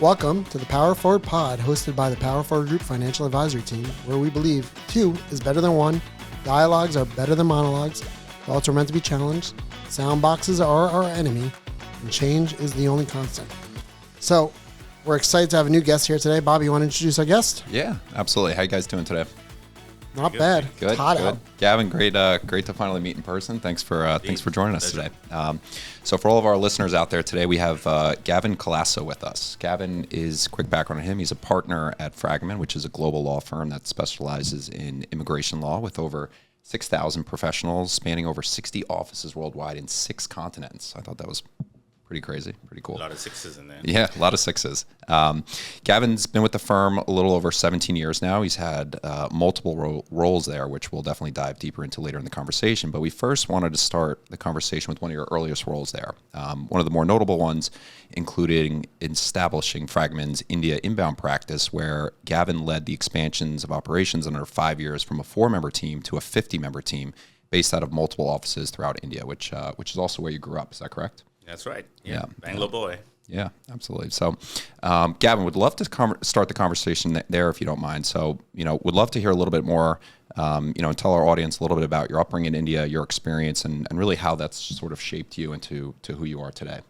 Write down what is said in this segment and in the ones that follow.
Welcome to the Power Forward Pod, hosted by the Power Forward Group Financial Advisory Team, where we believe 2 is better than 1, dialogues are better than monologues, thoughts are meant to be challenged, sound boxes are our enemy, and change is the only constant. So, we're excited to have a new guest here today. Bobby, you want to introduce our guest? Yeah, absolutely. How you guys doing today? Not bad. Good. It's hot good. out. Gavin, great to finally meet in person. Thanks for joining us today. So for all of our listeners out there today, we have Gavin Colaco with us. Gavin is, quick background on him, he's a partner at Fragomen, which is a global law firm that specializes in immigration law with over 6,000 professionals spanning over 60 offices worldwide in 6 continents. I thought that was pretty crazy, pretty cool. A lot of sixes in there. Yeah, a lot of 6s. Gavin's been with the firm a little over 17 years now. He's had multiple roles there, which we'll definitely dive deeper into later in the conversation. But we first wanted to start the conversation with one of your earliest roles there. One of the more notable ones, including establishing Fragomen's India inbound practice, where Gavin led the expansions of operations in under 5 years from a 4-member team to a 50-member team based out of multiple offices throughout India, which is also where you grew up. Is that correct? That's right. Yeah. Bangalore boy. Yeah, absolutely. So, Gavin, would love to start the conversation there if you don't mind. So, would love to hear a little bit more, and tell our audience a little bit about your upbringing in India, your experience, and really how that's sort of shaped you into who you are today.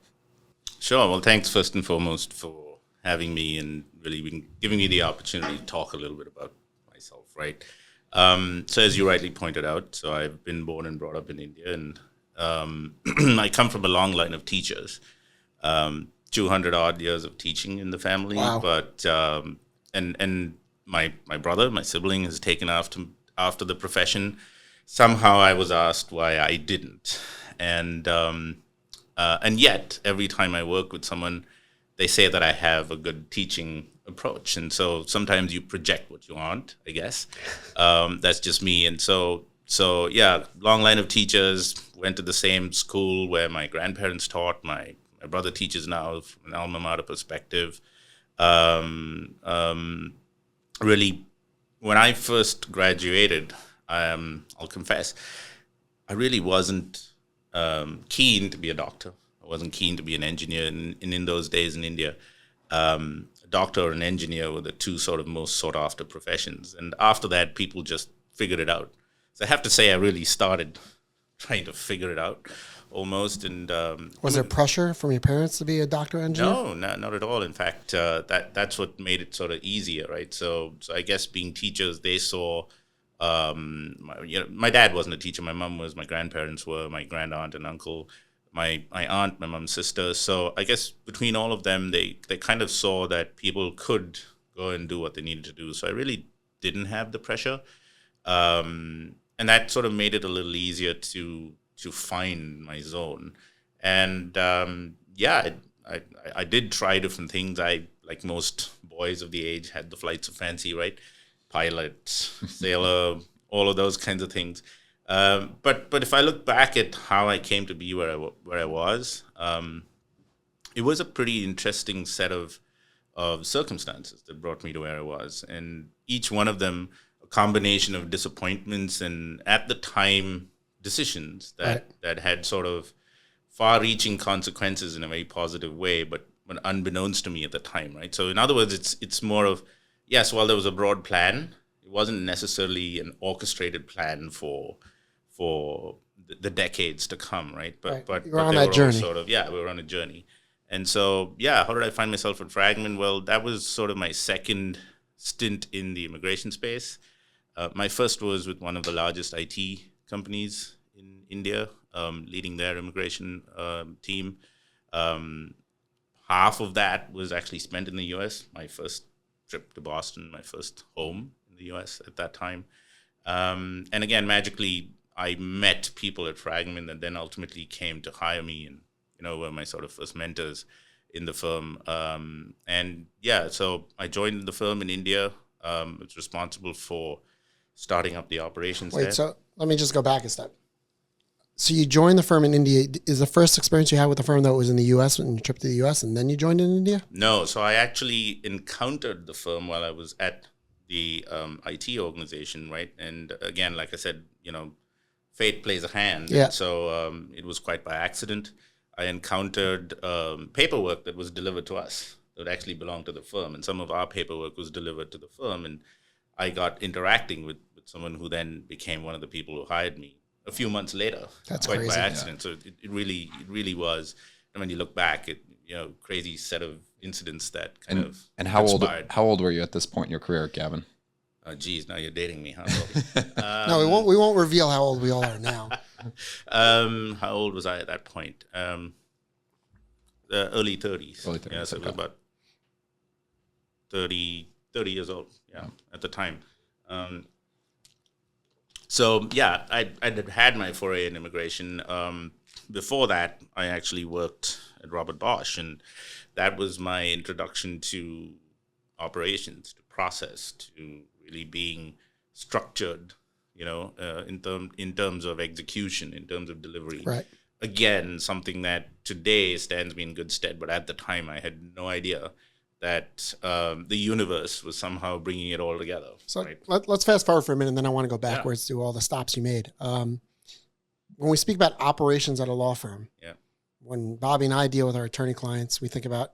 Sure. Well, thanks first and foremost for having me and really giving me the opportunity to talk a little bit about myself, right? So as you rightly pointed out, so I've been born and brought up in India, and I come from a long line of teachers, 200 odd years of teaching in the family. Wow. But and my brother, my sibling, has taken after the profession. Somehow I was asked why I didn't, and yet every time I work with someone, they say that I have a good teaching approach, and so sometimes you project what you want, I guess. That's just me, and so yeah, long line of teachers, went to the same school where my grandparents taught. My brother teaches now from an alma mater perspective. Really, when I first graduated, I'll confess, I really wasn't keen to be a doctor. I wasn't keen to be an engineer. And in those days in India, a doctor or an engineer were the 2 sort of most sought after professions. And after that, people just figured it out. So I have to say I really started trying to figure it out almost. And Was there pressure from your parents to be a doctor or engineer? No, not at all. In fact, that's what made it sort of easier, right? So I guess being teachers, they saw, my dad wasn't a teacher. My mom was, my grandparents were, my grand aunt and uncle, my aunt, my mom's sister. So I guess between all of them, they kind of saw that people could go and do what they needed to do. So I really didn't have the pressure. And that sort of made it a little easier to find my zone. And I did try different things. I, like most boys of the age, had the flights of fancy, right? Pilot, sailor, all of those kinds of things. But if I look back at how I came to be where I was, it was a pretty interesting set of circumstances that brought me to where I was, and each one of them combination of disappointments and, at the time, decisions that had sort of far-reaching consequences in a very positive way, but unbeknownst to me at the time, right? So in other words, it's more of, yes, while there was a broad plan, it wasn't necessarily an orchestrated plan for the decades to come, right? But you were on that journey. We were on a journey. And so, how did I find myself at Fragomen? Well, that was sort of my second stint in the immigration space. My first was with one of the largest IT companies in India, leading their immigration team. Half of that was actually spent in the U.S. My first trip to Boston, my first home in the U.S. at that time. And again, magically, I met people at Fragomen that then ultimately came to hire me, and were my sort of first mentors in the firm. So I joined the firm in India. Was responsible for starting up the operations there. Wait, so let me just go back a step. So you joined the firm in India. Is the first experience you had with the firm that was in the U.S. when you trip to the U.S. and then you joined in India? No, so I actually encountered the firm while I was at the IT organization, right? And again, like I said, fate plays a hand. Yeah. And so it was quite by accident. I encountered paperwork that was delivered to us. It actually belonged to the firm, and some of our paperwork was delivered to the firm, and I got interacting with someone who then became one of the people who hired me a few months later. That's quite crazy. by accident. Yeah. So it really was. And when you look back, crazy set of incidents that kind of and conspired. how old were you at this point in your career, Gavin? Geez, now you're dating me, huh? No, we won't reveal how old we all are now. How old was I at that point? The early 30s. Early 30s. Yeah, so it was about 30 years old. Yeah, at the time. So yeah, I had my foray in immigration. Before that, I actually worked at Robert Bosch, and that was my introduction to operations, to process, to really being structured, in terms of execution, in terms of delivery. Right. Again, something that today stands me in good stead, but at the time I had no idea that the universe was somehow bringing it all together. So right? let's fast forward for a minute, and then I want to go backwards to all the stops you made. When we speak about operations at a law firm, when Bobby and I deal with our attorney clients, we think about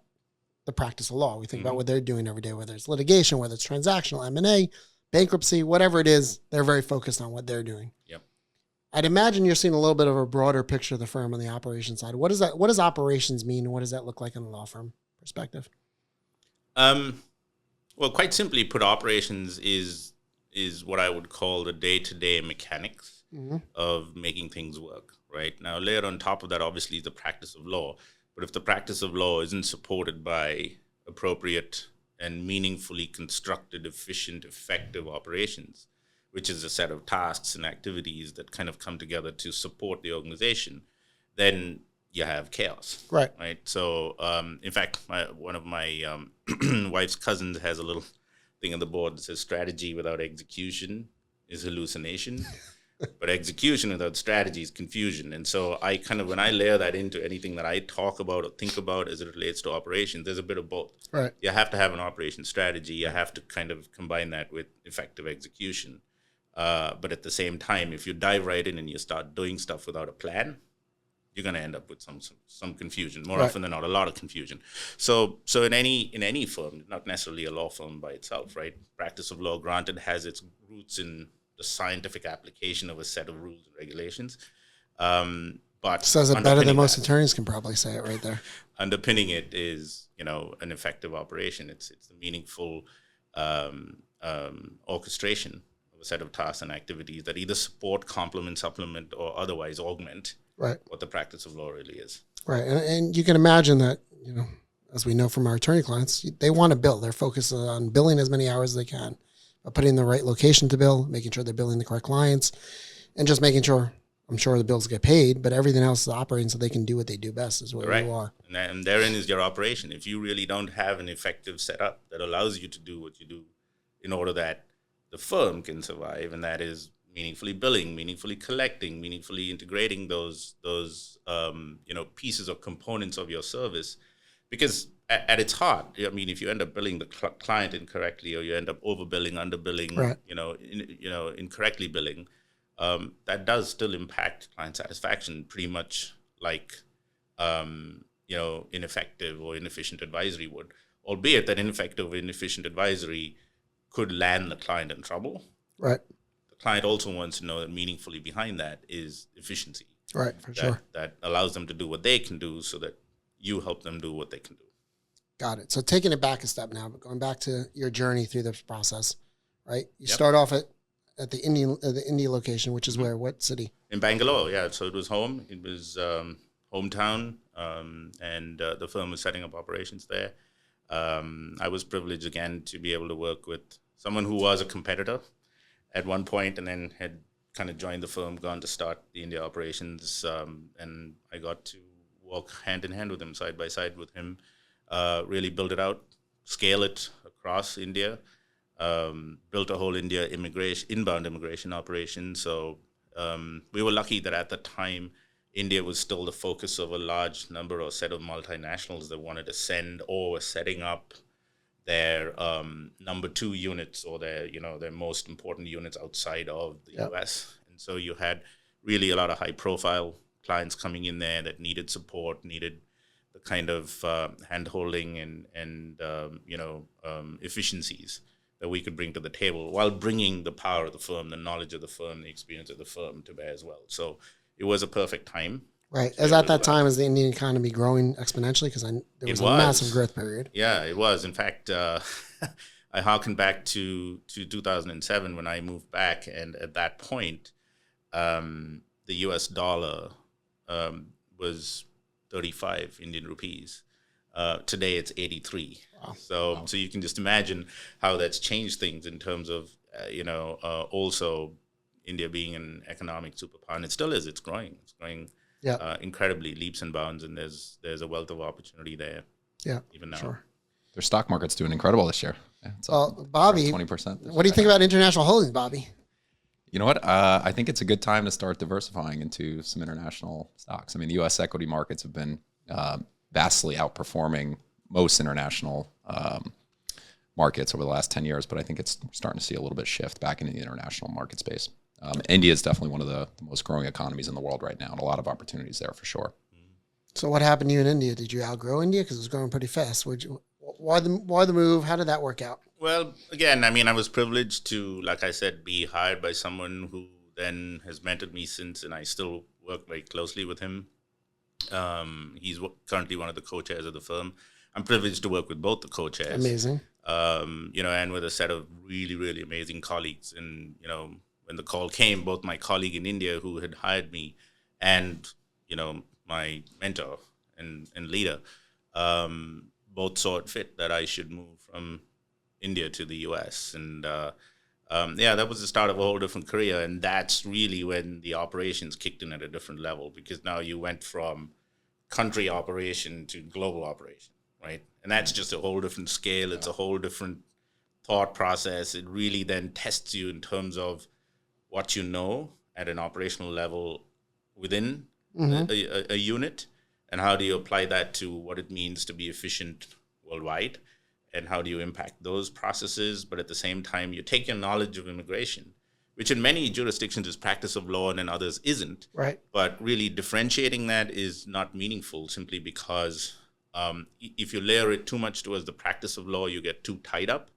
the practice of law. We think about what they're doing every day, whether it's litigation, whether it's transactional, M&A, bankruptcy, whatever it is, they're very focused on what they're doing. Yep. I'd imagine you're seeing a little bit of a broader picture of the firm on the operations side. What does operations mean? What does that look like in a law firm perspective? Well, quite simply put, operations is what I would call the day-to-day mechanics of making things work, right? Now, layered on top of that, obviously, is the practice of law. But if the practice of law isn't supported by appropriate and meaningfully constructed, efficient, effective operations, which is a set of tasks and activities that kind of come together to support the organization, then you have chaos. Right. Right. So, in fact, one of my wife's cousins has a little thing on the board that says strategy without execution is hallucination, but execution without strategy is confusion. And so I kind of, when I layer that into anything that I talk about or think about as it relates to operations, there's a bit of both. Right. You have to have an operation strategy. You have to kind of combine that with effective execution. But at the same time, if you dive right in and you start doing stuff without a plan, you're going to end up with some confusion. More often than not, a lot of confusion. So in any firm, not necessarily a law firm by itself, right? Practice of law, granted, has its roots in the scientific application of a set of rules and regulations. But says it better than most attorneys can probably say it right there. Underpinning it is, an effective operation. It's the meaningful orchestration of a set of tasks and activities that either support, complement, supplement, or otherwise augment what the practice of law really is. Right. And you can imagine that, as we know from our attorney clients, they want to bill. They're focused on billing as many hours as they can, but putting the right location to bill, making sure they're billing the correct clients, and just making sure, I'm sure the bills get paid, but everything else is operating so they can do what they do best is where you are. And therein is your operation. If you really don't have an effective setup that allows you to do what you do in order that the firm can survive, and that is meaningfully billing, meaningfully collecting, meaningfully integrating those pieces or components of your service, because at its heart, I mean, if you end up billing the client incorrectly, or you end up overbilling, underbilling, incorrectly billing, that does still impact client satisfaction, pretty much like ineffective or inefficient advisory would. Albeit that ineffective or inefficient advisory could land the client in trouble. Right. The client also wants to know that meaningfully behind that is efficiency. Right, for sure. That allows them to do what they can do so that you help them do what they can do. Got it. So taking it back a step now, but going back to your journey through this process, right? You start off at the India location, which is where? What city? In Bangalore, yeah. So it was home. It was hometown, and the firm was setting up operations there. I was privileged again to be able to work with someone who was a competitor at one point, and then had kind of joined the firm, gone to start the India operations, and I got to walk hand in hand with him, side by side with him, really build it out, scale it across India, built a whole India inbound immigration operation. So we were lucky that at the time, India was still the focus of a large number or set of multinationals that wanted to send or were setting up their number 2 units, or their most important units outside of the US. And so you had really a lot of high profile clients coming in there that needed support, needed the kind of hand-holding and efficiencies that we could bring to the table while bringing the power of the firm, the knowledge of the firm, the experience of the firm to bear as well. So it was a perfect time. Right. As at that time, is the Indian economy growing exponentially? Because there was a massive growth period. Yeah, it was. In fact, I harken back to 2007 when I moved back. And at that point, the US dollar was 35 Indian rupees. Today it's 83. Wow. So you can just imagine how that's changed things in terms of, also India being an economic superpower. And it still is. It's growing. It's growing incredibly, leaps and bounds. And there's a wealth of opportunity there. Yeah, even now. Sure. Their stock market's doing incredible this year. Yeah, Bobby, 20%. What do you think about international holdings, Bobby? You know what? I think it's a good time to start diversifying into some international stocks. I mean, the U.S. equity markets have been vastly outperforming most international markets over the last 10 years, but I think it's starting to see a little bit shift back into the international market space. India is definitely one of the most growing economies in the world right now, and a lot of opportunities there for sure. So what happened to you in India? Did you outgrow India? Because it was growing pretty fast. Why the move? How did that work out? Well, again, I mean, I was privileged to, like I said, be hired by someone who then has mentored me since, and I still work very closely with him. He's currently one of the co-chairs of the firm. I'm privileged to work with both the co-chairs. Amazing. And with a set of really, really amazing colleagues. And, when the call came, both my colleague in India who had hired me and, my mentor and leader, both saw it fit that I should move from India to the US. And that was the start of a whole different career. And that's really when the operations kicked in at a different level, because now you went from country operation to global operation, right? And that's just a whole different scale. It's a whole different thought process. It really then tests you in terms of what you know at an operational level within a unit, and how do you apply that to what it means to be efficient worldwide, and how do you impact those processes. But at the same time, you take your knowledge of immigration, which in many jurisdictions is practice of law and in others isn't. Right. But really differentiating that is not meaningful, simply because if you layer it too much towards the practice of law, you get too tied up.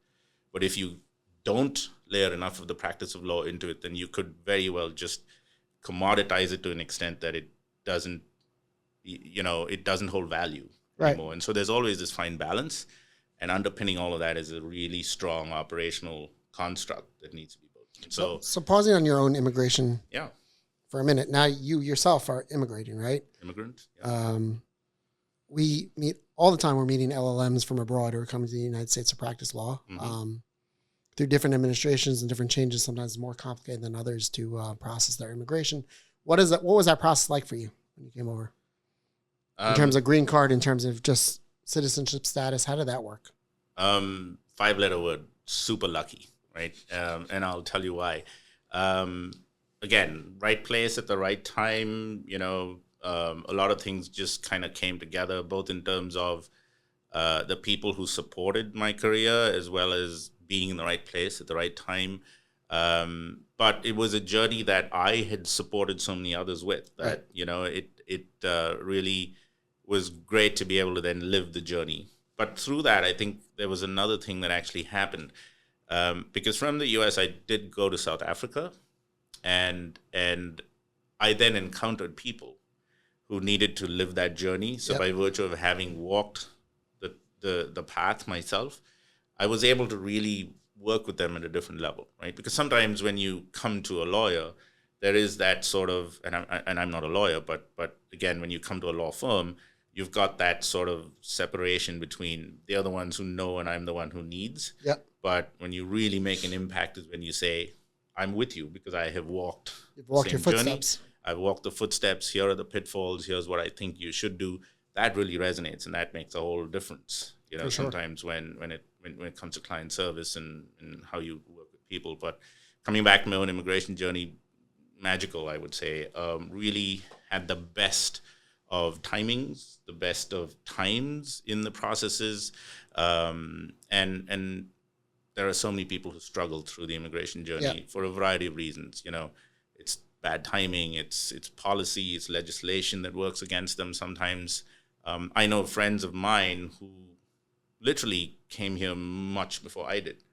But if you don't layer enough of the practice of law into it, then you could very well just commoditize it to an extent that it doesn't hold value anymore. And so there's always this fine balance, and underpinning all of that is a really strong operational construct that needs to be built. So pausing on your own immigration yeah, for a minute. Now you yourself are immigrating, right? Immigrant. Yeah. We meet all the time. We're meeting LLMs from abroad who are coming to the United States to practice law. Through different administrations and different changes, sometimes it's more complicated than others to process their immigration. What was that process like for you when you came over? In terms of green card, in terms of just citizenship status, how did that work? 5-letter word, super lucky, right? And I'll tell you why. Again, right place at the right time. A lot of things just kind of came together, both in terms of the people who supported my career, as well as being in the right place at the right time. But it was a journey that I had supported so many others with, that, it really was great to be able to then live the journey. But through that, I think there was another thing that actually happened. Because from the US, I did go to South Africa, and I then encountered people who needed to live that journey. So by virtue of having walked the path myself, I was able to really work with them at a different level, right? Because sometimes when you come to a lawyer, there is that sort of, and I'm not a lawyer, but again, when you come to a law firm, you've got that sort of separation between the other ones who know and I'm the one who needs. Yep. But when you really make an impact is when you say, I'm with you because I have walked your footsteps. I've walked the footsteps. Here are the pitfalls. Here's what I think you should do. That really resonates, and that makes a whole difference. Sometimes when it comes to client service and how you work with people. But coming back to my own immigration journey, magical, I would say. Really had the best of timings, the best of times in the processes, and there are so many people who struggle through the immigration journey for a variety of reasons. It's bad timing, it's policy, it's legislation that works against them sometimes. I know friends of mine who literally came here much before I did,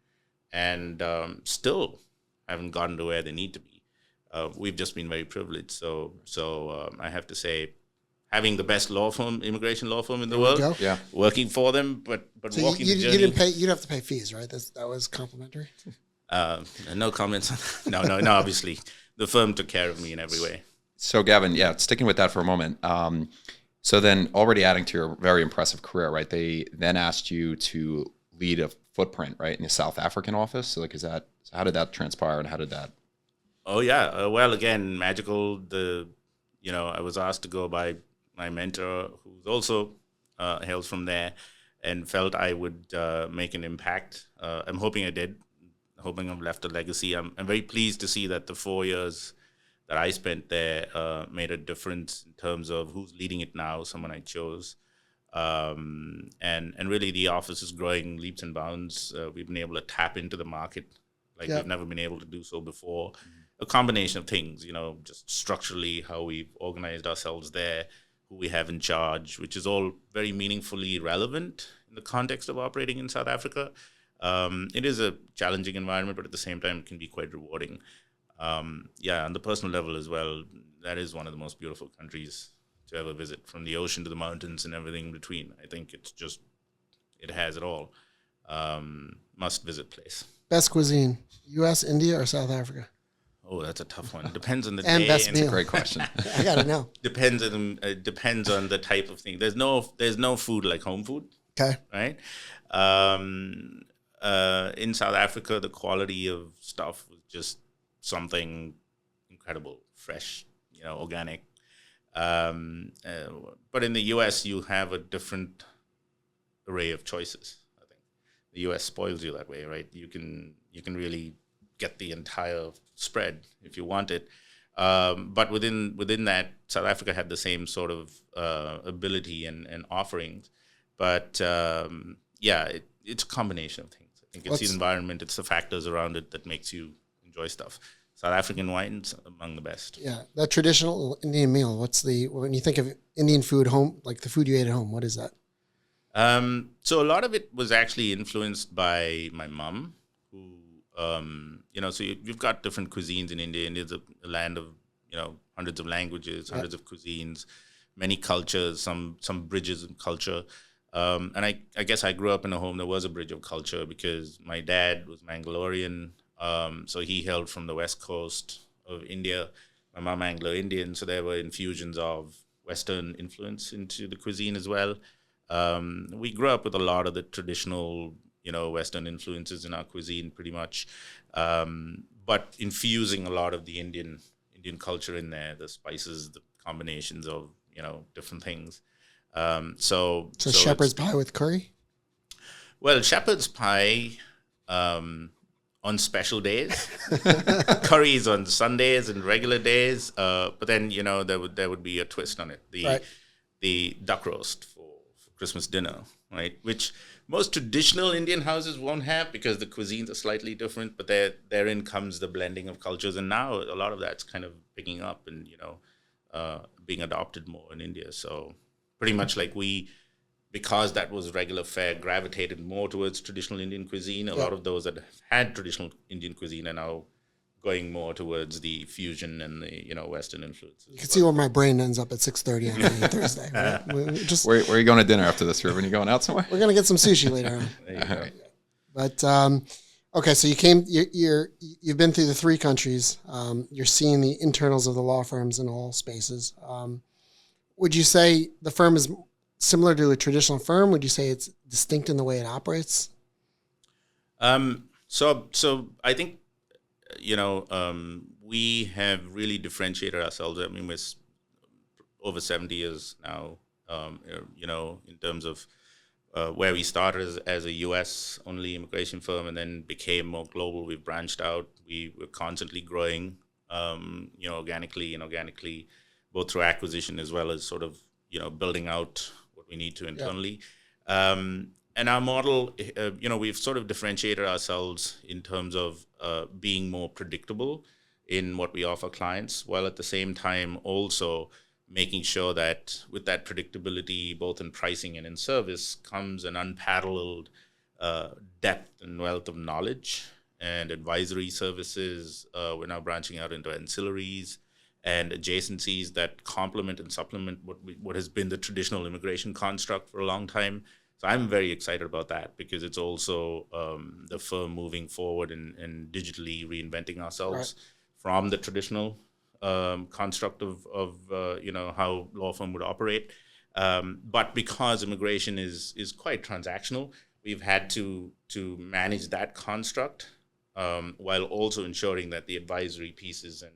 and still haven't gotten to where they need to be. We've just been very privileged. So I have to say, having the best law firm, immigration law firm in the world, go. Yeah. working for them, but So walking you the journey. didn't pay. You'd have to pay fees, right? That was complimentary. No comments on that. No. Obviously, the firm took care of me in every way. So Gavin, yeah, sticking with that for a moment. So then already adding to your very impressive career, right? They then asked you to lead a footprint, right, in the South African office. So like, how did that transpire and how did that? Oh yeah. Well, again, magical. I was asked to go by my mentor, who's also hails from there, and felt I would make an impact. I'm hoping I did. Hoping I've left a legacy. I'm very pleased to see that the 4 years that I spent there made a difference in terms of who's leading it now, someone I chose. And really the office is growing leaps and bounds. We've been able to tap into the market like we've never been able to do so before. A combination of things, just structurally how we've organized ourselves there, who we have in charge, which is all very meaningfully relevant in the context of operating in South Africa. It is a challenging environment, but at the same time, it can be quite rewarding. On the personal level as well, that is one of the most beautiful countries to ever visit, from the ocean to the mountains and everything in between. I think it has it all. Must visit place. Best cuisine: U.S., India, or South Africa? Oh, that's a tough one. Depends on the And day. best and meal. Great question. I gotta know. depends on the type of thing. There's no food like home food, Okay. right? In South Africa, the quality of stuff was just something incredible, fresh, organic. But in the U.S., you have a different array of choices. I think the U.S. spoils you that way, right? You can really get the entire spread if you want it. But within that, South Africa had the same sort of ability and offerings. But it's a combination of things. I think it's the environment, it's the factors around it that makes you enjoy stuff. South African wines among the best. Yeah, that traditional Indian meal. When you think of Indian food, home, like the food you ate at home, what is that? So a lot of it was actually influenced by my mom, who, so you've got different cuisines in India. India's a land of, hundreds of languages, hundreds of cuisines, many cultures, some bridges in culture. And I guess I grew up in a home that was a bridge of culture because my dad was Mangalorean. So he hailed from the west coast of India. My mom Anglo-Indian, so there were infusions of Western influence into the cuisine as well. We grew up with a lot of the traditional, Western influences in our cuisine, pretty much, but infusing a lot of the Indian culture in there, the spices, the combinations of different things. So shepherd's pie with curry? Well, shepherd's pie on special days, curries on Sundays and regular days. But then there would be a twist on it. The duck roast for Christmas dinner, right? Which most traditional Indian houses won't have because the cuisines are slightly different. But therein comes the blending of cultures, and now a lot of that's kind of picking up and being adopted more in India. So pretty much like because that was regular fare, gravitated more towards traditional Indian cuisine. A lot of those that had traditional Indian cuisine are now going more towards the fusion and the Western influences. You can see where my brain ends up at 6:30 on any Thursday. Right? Where are you going to dinner after this, Ruben? You going out somewhere? We're gonna get some sushi later on. There you go. But okay, so you've been through the 3 countries. You're seeing the internals of the law firms in all spaces. Would you say the firm is similar to a traditional firm? Would you say it's distinct in the way it operates? So I think, we have really differentiated ourselves. I mean, we're over 70 years now, in terms of where we started as a U.S. only immigration firm and then became more global. We've branched out. We were constantly growing, organically and inorganically, both through acquisition as well as sort of, building out what we need to internally. And our model, we've sort of differentiated ourselves in terms of being more predictable in what we offer clients, while at the same time also making sure that with that predictability, both in pricing and in service, comes an unparalleled depth and wealth of knowledge and advisory services. We're now branching out into ancillaries and adjacencies that complement and supplement what has been the traditional immigration construct for a long time. So I'm very excited about that because it's also the firm moving forward and digitally reinventing ourselves from the traditional construct of how law firm would operate. But because immigration is quite transactional, we've had to manage that construct while also ensuring that the advisory pieces and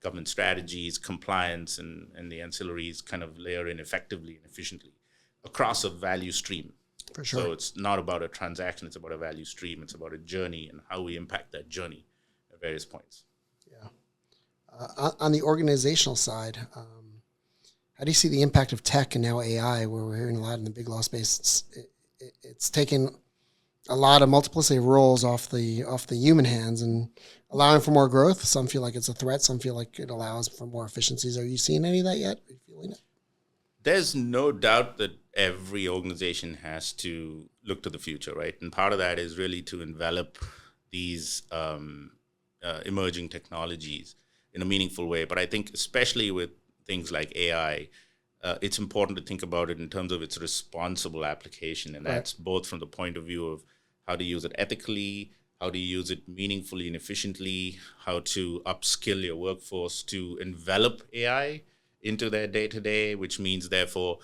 government strategies, compliance, and the ancillaries kind of layer in effectively and efficiently across a value stream. For sure. So it's not about a transaction, it's about a value stream. It's about a journey and how we impact that journey at various points. Yeah. On the organizational side, how do you see the impact of tech and now AI, where we're hearing a lot in the big law space? It's taken a lot of multiplicity of roles off the human hands and allowing for more growth. Some feel like it's a threat. Some feel like it allows for more efficiencies. Are you seeing any of that yet? Are you feeling it? There's no doubt that every organization has to look to the future, right? And part of that is really to envelop these emerging technologies in a meaningful way. But I think especially with things like AI, it's important to think about it in terms of its responsible application. And that's both from the point of view of how to use it ethically, how to use it meaningfully and efficiently, how to upskill your workforce to envelop AI into their day-to-day, which means therefore,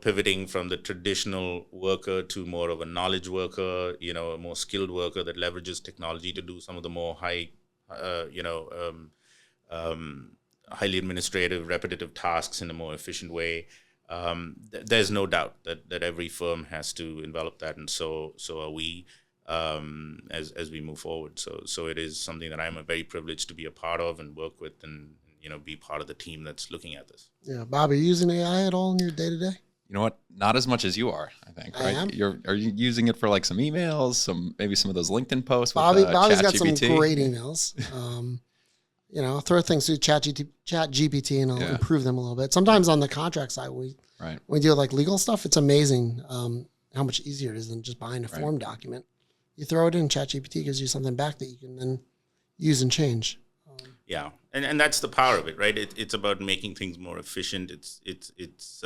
pivoting from the traditional worker to more of a knowledge worker, a more skilled worker that leverages technology to do some of the more highly administrative, repetitive tasks in a more efficient way. There's no doubt that every firm has to envelop that, and so are we as we move forward. So it is something that I'm very privileged to be a part of and work with, and be part of the team that's looking at this. Yeah, Bob, are you using AI at all in your day to day? You know what? Not as much as you are, I think. Right? Are you using it for like some emails, maybe some of those LinkedIn posts? Bobby's got ChatGPT? some great emails. I'll throw things through ChatGPT and I'll improve them a little bit. Sometimes on the contract side, we do like legal stuff. It's amazing how much easier it is than just buying a form document. You throw it in, ChatGPT gives you something back that you can then use and change. Yeah, and that's the power of it, right? It's about making things more efficient. It's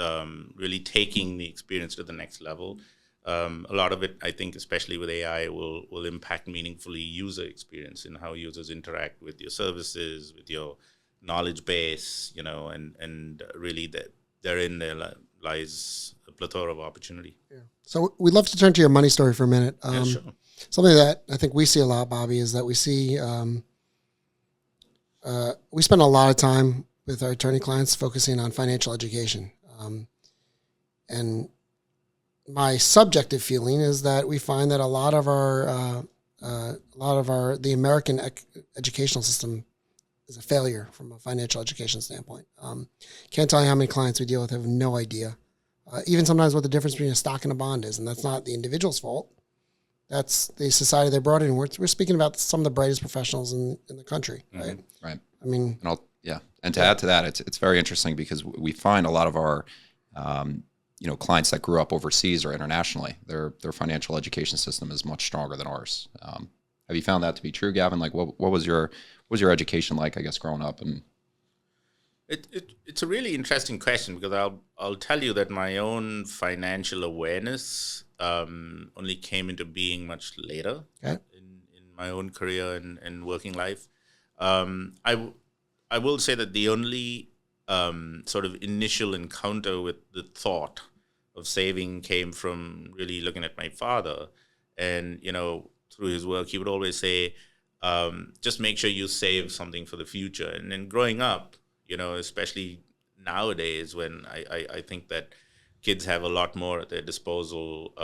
really taking the experience to the next level. A lot of it, I think, especially with AI, will impact meaningfully user experience and how users interact with your services, with your knowledge base, and really that therein there lies a plethora of opportunity. Yeah. So we'd love to turn to your money story for a minute. Sure. Something that I think we see a lot, Bobby, is that we see we spend a lot of time with our attorney clients focusing on financial education. And my subjective feeling is that we find that a lot of the American educational system is a failure from a financial education standpoint. Can't tell you how many clients we deal with have no idea, even sometimes what the difference between a stock and a bond is. And that's not the individual's fault. That's the society they brought in. We're speaking about some of the brightest professionals in the country, right? Mm-hmm. Right. I mean, and to add to that, it's very interesting because we find a lot of our clients that grew up overseas or internationally, their financial education system is much stronger than ours. Have you found that to be true, Gavin? Like, what was your education like, I guess, growing up? And it's a really interesting question because I'll tell you that my own financial awareness only came into being much later in my own career and working life. I will say that the only sort of initial encounter with the thought of saving came from really looking at my father. And, through his work, he would always say, just make sure you save something for the future. And then growing up, especially nowadays when I think that kids have a lot more at their disposal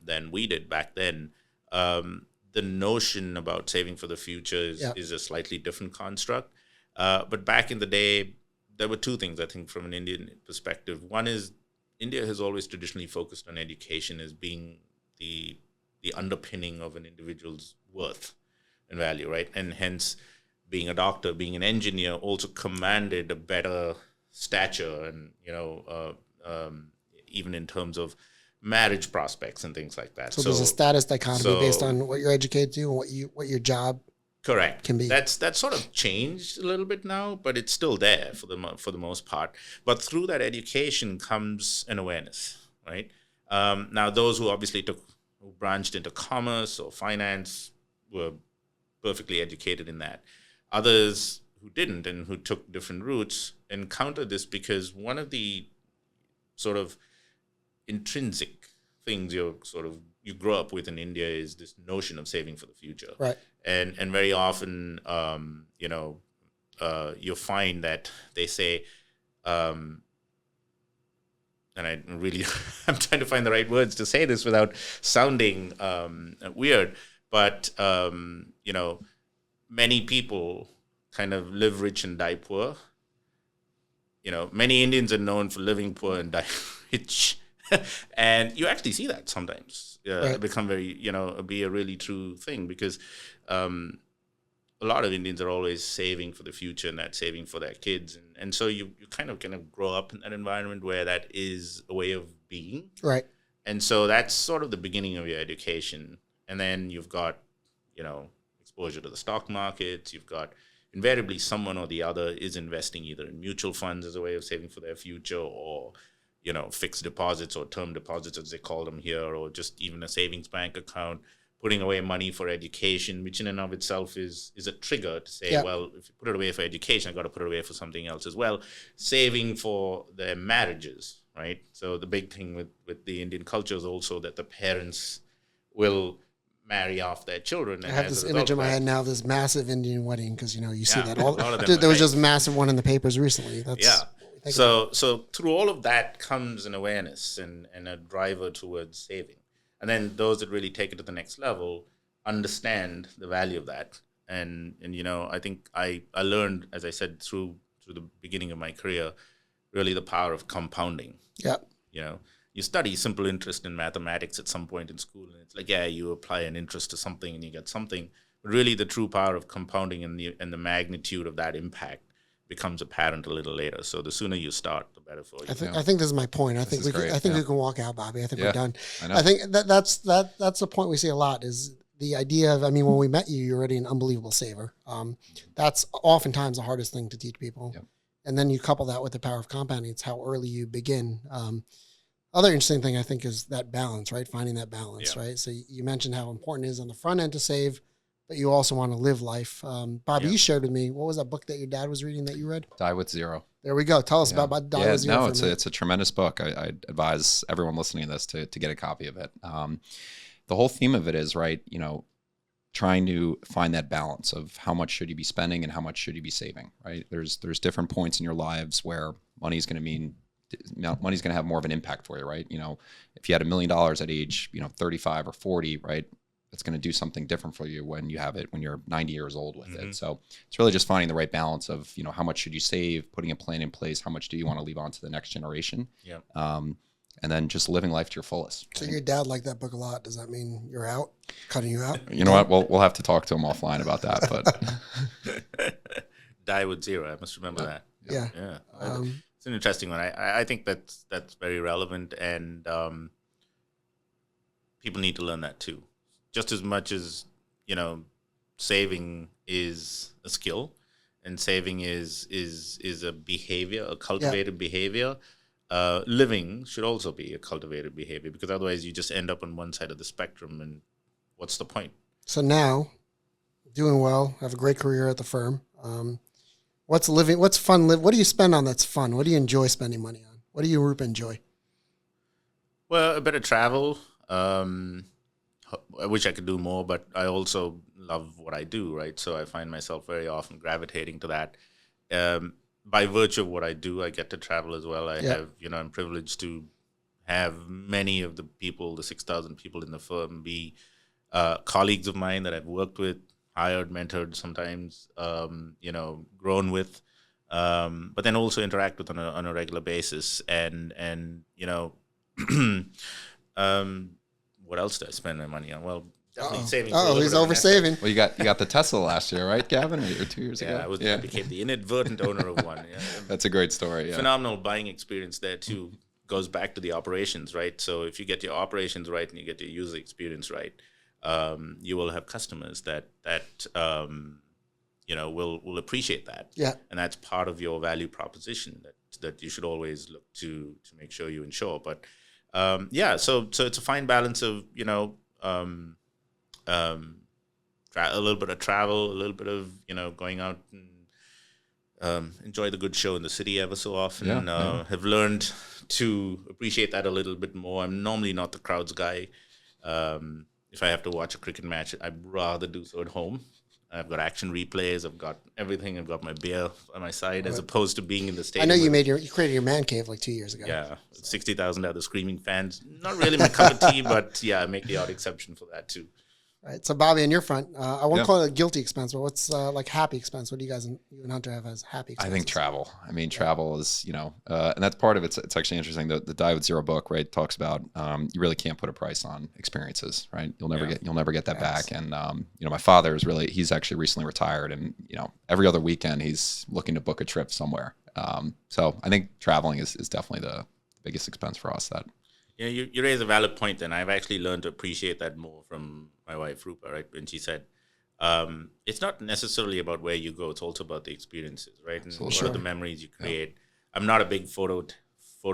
than we did back then, the notion about saving for the future is a slightly different construct. But back in the day, there were two things, I think, from an Indian perspective. One is India has always traditionally focused on education as being the underpinning of an individual's worth and value, right? And hence, being a doctor, being an engineer also commanded a better stature, and even in terms of marriage prospects and things like that. So there's a status dichotomy based on what you're educated to and what your job correct can be. That's sort of changed a little bit now, but it's still there for the most part. But through that education comes an awareness, right? Now, those who obviously who branched into commerce or finance were perfectly educated in that. Others who didn't and who took different routes encountered this because one of the sort of intrinsic things you grow up with in India is this notion of saving for the future. Right. And very often, you'll find that they say, and I'm trying to find the right words to say this without sounding weird, but, many people kind of live rich and die poor. Many Indians are known for living poor and die rich. And you actually see that sometimes Right. become be a really true thing, because a lot of Indians are always saving for the future, and that's saving for their kids. And so you kind of grow up in that environment where that is a way of being. Right. And so that's sort of the beginning of your education. And then you've got, exposure to the stock markets. You've got invariably someone or the other is investing either in mutual funds as a way of saving for their future, or fixed deposits or term deposits, as they call them here, or just even a savings bank account, putting away money for education, which in and of itself is a trigger to say, well, if you put it away for education, I got to put it away for something else as well. Saving for their marriages, right? So the big thing with the Indian culture is also that the parents will marry off their children. I have this image in my head now of this massive Indian wedding, because you see that a lot of them there was just a massive one in the papers recently. So through all of that comes an awareness and a driver towards saving. And then those that really take it to the next level understand the value of that. And I think I learned, as I said, through the beginning of my career, really the power of compounding. Yeah. You study simple interest in mathematics at some point in school, and it's like, you apply an interest to something and you get something. But really the true power of compounding and the magnitude of that impact becomes apparent a little later. So the sooner you start, the better for you. I think this is my point. I think we can walk out, Bobby. I think we're done. I think that's the point we see a lot, is the idea of, when we met you, you're already an unbelievable saver. That's oftentimes the hardest thing to teach people. Yep. And then you couple that with the power of compounding. It's how early you begin. Other interesting thing I think is that balance, right? Finding that balance, right? So you mentioned how important it is on the front end to save, but you also want to live life. Bobby, you shared with me, what was that book that your dad was reading that you read? Die with Zero. There we go. Tell us about Die with Zero. No, it's a tremendous book. I advise everyone listening to this to get a copy of it. The whole theme of it is, right, trying to find that balance of how much should you be spending and how much should you be saving, right? There's different points in your lives where money's going to have more of an impact for you, right? If you had $1 million at age, 35 or 40, right? It's going to do something different for you when you have it when you're 90 years old with it. So it's really just finding the right balance of, how much should you save, putting a plan in place, how much do you want to leave on to the next generation? Yeah. And then just living life to your fullest. So your dad liked that book a lot. Does that mean you're out? Cutting you out? You know what? We'll have to talk to him offline about that. But Die with Zero. I must remember that. Yeah. It's an interesting one. I think that's very relevant, and people need to learn that too. Just as much as, saving is a skill, and saving is a behavior, a cultivated behavior. Living should also be a cultivated behavior, because otherwise you just end up on one side of the spectrum, and what's the point? So now, doing well, have a great career at the firm. What's fun? What do you spend on that's fun? What do you enjoy spending money on? What do you, Rupa, enjoy? Well, a bit of travel. I wish I could do more, but I also love what I do, right? So I find myself very often gravitating to that. By virtue of what I do, I get to travel as well. I'm privileged to have many of the people, the 6,000 people in the firm, be colleagues of mine that I've worked with, hired, mentored, sometimes, grown with, but then also interact with on a regular basis. And what else do I spend my money on? Well, definitely saving. For a Oh, little he's bit of a over nest egg. saving. Well, you got the Tesla last year, right, Gavin, or 2 years ago? I became the inadvertent owner of one. Yeah. That's a great story. Yeah. Phenomenal buying experience there too. Goes back to the operations, right? So if you get your operations right and you get your user experience right, you will have customers that will appreciate that. Yeah. And that's part of your value proposition that you should always look to make sure you ensure. But so it's a fine balance of a little bit of travel, a little bit of going out and enjoy the good show in the city ever so often. Have learned to appreciate that a little bit more. I'm normally not the crowds guy. If I have to watch a cricket match, I'd rather do so at home. I've got action replays. I've got everything. I've got my beer on my side, as opposed to being in the stadium. I know you created your man cave like 2 years ago. Yeah, 60,000 other screaming fans. Not really my cup of tea, but yeah, I make the odd exception for that too. Right. So Bobby, on your front, I won't call it a guilty expense, but what's like happy expense? What do you guys, you and Hunter, have as happy expenses? I think travel. I mean, travel is, and that's part of it. It's actually interesting. The Die with Zero book, right, talks about you really can't put a price on experiences, right? You'll never get that back. And my father he's actually recently retired, and every other weekend he's looking to book a trip somewhere. So I think traveling is definitely the biggest expense for us. That. Yeah, you raise a valid point, and I've actually learned to appreciate that more from my wife, Rupa, right? When she said, it's not necessarily about where you go, it's also about the experiences, right? And what are the memories you create. Yeah. I'm not a big photo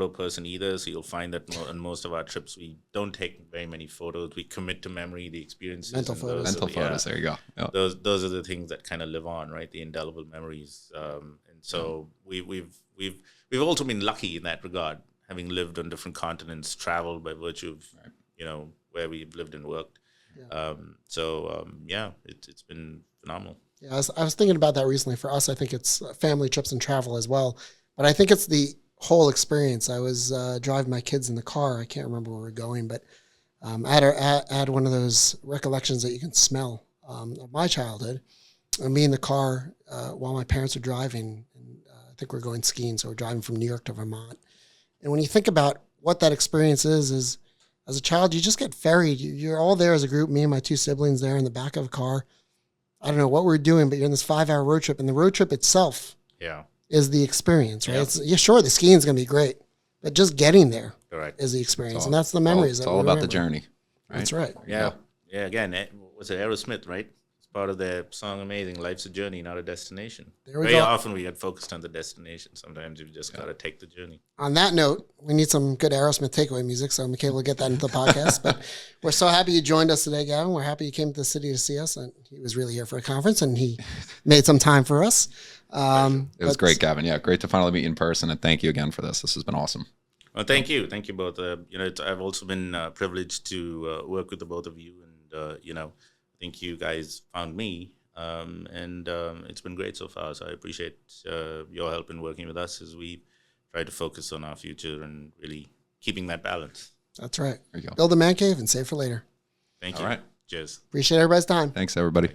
person either, so you'll find that on most of our trips, we don't take very many photos. We commit to memory, the experiences. Mental photos, there you go. Yeah. Those are the things that kind of live on, right? The indelible memories. And so we've also been lucky in that regard, having lived on different continents, traveled by virtue of where we've lived and worked. Yeah. It's been phenomenal. Yeah, I was thinking about that recently. For us, I think it's family trips and travel as well. But I think it's the whole experience. I was driving my kids in the car. I can't remember where we're going, but I had one of those recollections that you can smell of my childhood. And me in the car while my parents are driving. And I think we're going skiing, so we're driving from New York to Vermont. And when you think about what that experience is as a child, you just get ferried. You're all there as a group, me and my two siblings there in the back of a car. I don't know what we're doing, but you're in this 5-hour road trip, and the road trip itself is the experience, right? Yeah. Sure, the skiing is going to be great, but just getting there is the experience, and that's the memories. It's all about the journey. Right? That's right. Yeah. Again, was it Aerosmith, right? Part of their song Amazing, life's a journey, not a destination. Very often we get focused on the destination. Sometimes you've just got to take the journey. On that note, we need some good Aerosmith takeaway music, so McKay will get that into the podcast. But we're so happy you joined us today, Gavin. We're happy you came to the city to see us, and he was really here for a conference, and he made some time for us. It was great, Gavin. Yeah, great to finally meet you in person, and thank you again for this. This has been awesome. Well, thank you both. I've also been privileged to work with the both of you, and I think you guys found me, and it's been great so far. So I appreciate your help in working with us as we try to focus on our future and really keeping that balance. That's right. There you go. Build a man cave and save for later. Thank you. All right. Cheers. Appreciate everybody's time. Thanks, everybody.